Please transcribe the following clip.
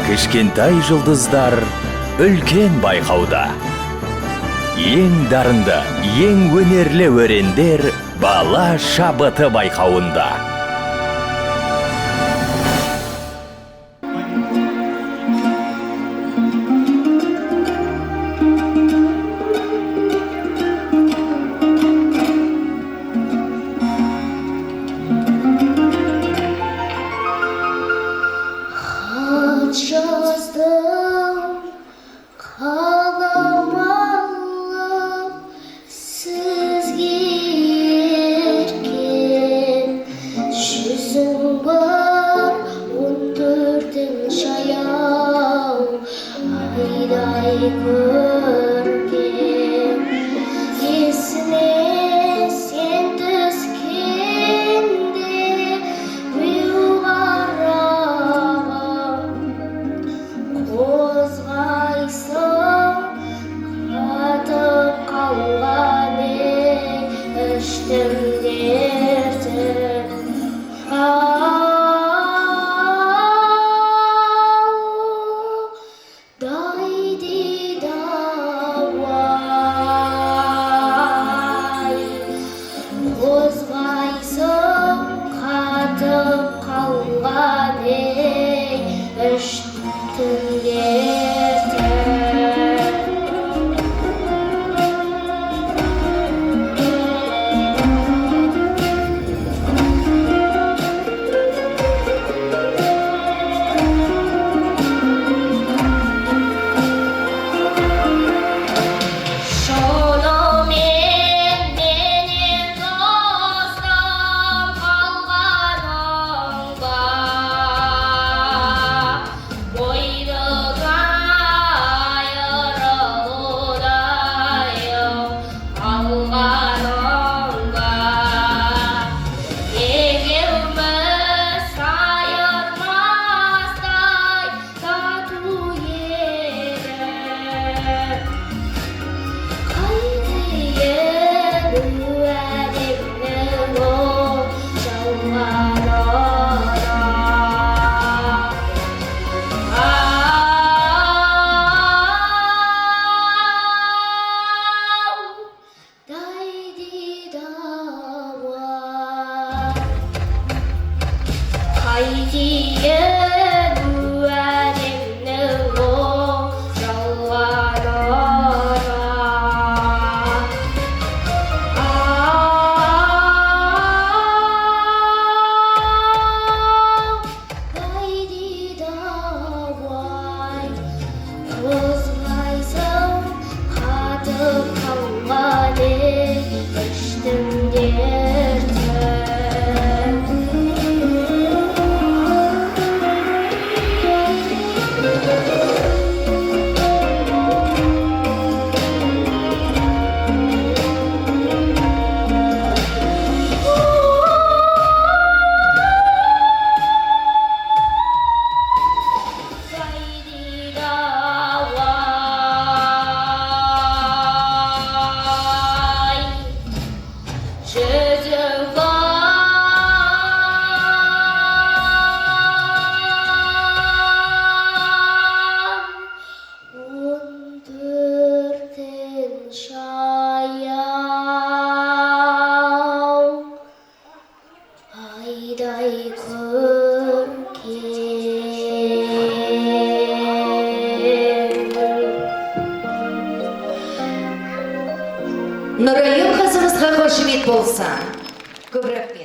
Кішкентай жұлдыздар үлкен байқауда. Ең дарынды, ең өнерлі өрендер бала шабыты байқауында. Жаздым қалам алып сізге ерген жүзің бар 14 аяу айдай көркем есіме сен түскенде біреу қараған қозғайсың қатып қалған іштім дертім дайди давай қозғайсың қатып қалған іштім Нұрайым қызымызға қошемет болса. Көп рахмет.